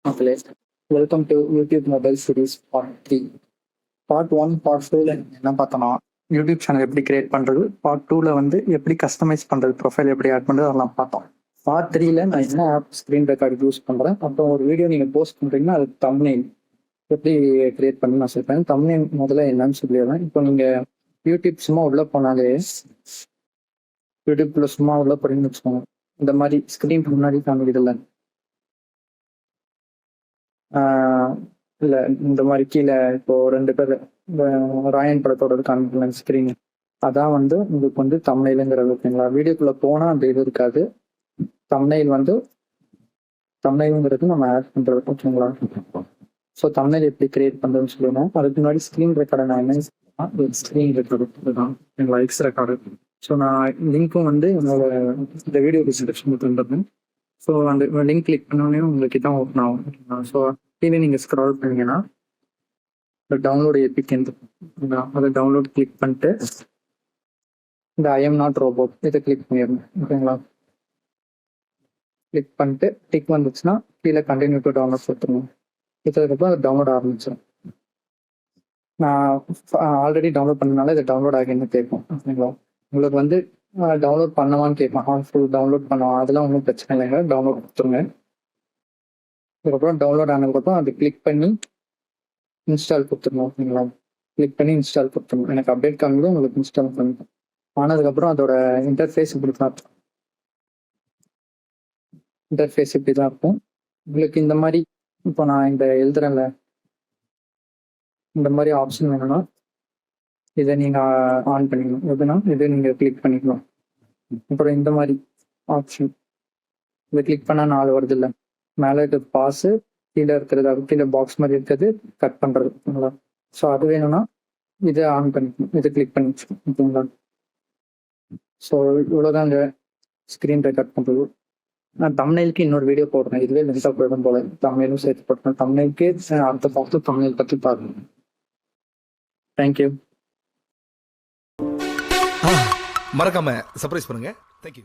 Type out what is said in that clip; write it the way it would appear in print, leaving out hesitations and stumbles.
மக்களே, welcome to YouTube mobile series part 3. Part 1, part 2ல என்ன பார்த்தோம்னா, யூடியூப் சேனல் எப்படி கிரியேட் பண்ணுறது, பார்ட் 2ல வந்து எப்படி கஸ்டமைஸ் பண்ணுறது, ப்ரொஃபைல் எப்படி ஆட் பண்ணுறது அதெல்லாம் பார்த்தோம். பார்ட் 3ல நான் என்ன ஆப் ஸ்க்ரீன் ரெக்கார்டு யூஸ் பண்ணுறேன், அப்புறம் ஒரு வீடியோ நீங்கள் போஸ்ட் பண்ணுறீங்கன்னா அது தம்ப்நெயில் எப்படி கிரியேட் பண்ணி நான் சொல்லிப்பேன். தம்ப்நெயில் முதல்ல என்னன்னு சொல்லிடுறேன். இப்போ நீங்கள் யூடியூப் சும்மா உள்ளே போனாலே, யூடியூப்ல சும்மா உள்ளே போறீங்கன்னு வச்சுக்கோங்க, இந்த மாதிரி ஸ்க்ரீன் முன்னாடி காமிக்குதுல்ல, இல்லை இந்த மாதிரி கீழே இப்போ 2 பேர் ராயன் படத்தோட காமிக்கல ஸ்க்ரீன், அதான் வந்து உங்களுக்கு வந்து தம்ப்நெயிலுங்கிறது. ஓகேங்களா? வீடியோக்குள்ள போனால் அந்த இது இருக்காது. தம்ப்நெயிலுங்கிறது நம்ம ஆட் பண்ணுறது. ஓகேங்களா? ஸோ தம்ப்நெயில் எப்படி கிரியேட் பண்ணுறதுன்னு சொல்லணும். அதுக்கு முன்னாடி ஸ்க்ரீன் ரெக்கார்டை நான் என்ன ஸ்க்ரீன் ரெக்கார்டு இதுதான். ஓகேங்களா? X record. ஸோ நான் லிங்க்கும் வந்து என்னோட இந்த வீடியோ டிஸ்கிரிப்ஷன் தந்துடுறேன். ஸோ அந்த லிங்க் கிளிக் பண்ணோடனே உங்களுக்கு தான் ஓப்பன் ஆகும். ஸோ கீழே நீங்கள் ஸ்க்ரால் பண்ணீங்கன்னா இந்த டவுன்லோட் எபிக் அதை டவுன்லோட் கிளிக் பண்ணிட்டு இந்த ஐஎம் நாட் ரோபோட் இதை கிளிக் பண்ணிடணும். ஓகேங்களா? கிளிக் பண்ணிட்டு டிக் வந்துச்சுன்னா கீழே கண்டினியூ டு டவுன்லோட் கொடுத்துருங்க. இதுக்கப்புறம் அது டவுன்லோட் ஆரம்பிச்சிடும். நான் ஆல்ரெடி டவுன்லோட் பண்ணனால இதை டவுன்லோட் ஆகின்னு கேட்கும். ஓகேங்களா? உங்களுக்கு வந்து டவுன்லோட் பண்ணவான்னு கேட்பேன். ஃபுல் டவுன்லோட் பண்ணுவான், அதெல்லாம் ஒன்றும் பிரச்சனை இல்லைங்க. டவுன்லோட் கொடுத்துருங்க. அதுக்கப்புறம் டவுன்லோட் ஆனதுக்கப்புறம் அது கிளிக் பண்ணி இன்ஸ்டால் கொடுத்துருணும். ஓகேங்களா? கிளிக் பண்ணி இன்ஸ்டால் கொடுத்துருணும். எனக்கு அப்டேட் காமிக்கும், உங்களுக்கு இன்ஸ்டால் பண்ணிடும். ஆனதுக்கப்புறம் அதோட இன்டர்ஃபேஸ் இப்படி தான் இருக்கும். இன்டர்ஃபேஸ் இப்படி தான் இருக்கும். உங்களுக்கு இந்த மாதிரி இப்போ நான் இந்த எழுதுறேன்ல, இந்த மாதிரி ஆப்ஷன் வேணும்னா இதை நீங்கள் ஆன் பண்ணிக்கணும். எதுனா இதை நீங்கள் கிளிக் பண்ணிக்கணும். அப்புறம் இந்த மாதிரி ஆப்ஷன் இதை கிளிக் பண்ணால் 4 வருது இல்லை, மேலே இருக்கிறது பாஸு, கீழே இருக்கிறது அது கீழே பாக்ஸ் மாதிரி இருக்கிறது கட் பண்ணுறது. ஓகேங்களா? ஸோ அது வேணும்னா இதை ஆன் பண்ணிக்கணும், இதை கிளிக் பண்ணி வச்சுக்கணும். ஓகேங்களா? ஸோ இவ்வளோதான் இந்த ஸ்க்ரீன் ரெக்கார்ட் பண்ணுறது. நான் தம்ப்நெயிலுக்கு இன்னொரு வீடியோ போடுறேன். இதுவே லென்த்தாக போயிடும் போல. தம்ப்நெயிலும் சேர்த்து போட்டுறேன். தம்ப்நெயிலுக்கு அடுத்த பார்த்து தம்ப்நெயில் பற்றி பார்க்கணும். தேங்க்யூ. மறக்காம சர்ப்ரைஸ் பண்ணுங்க.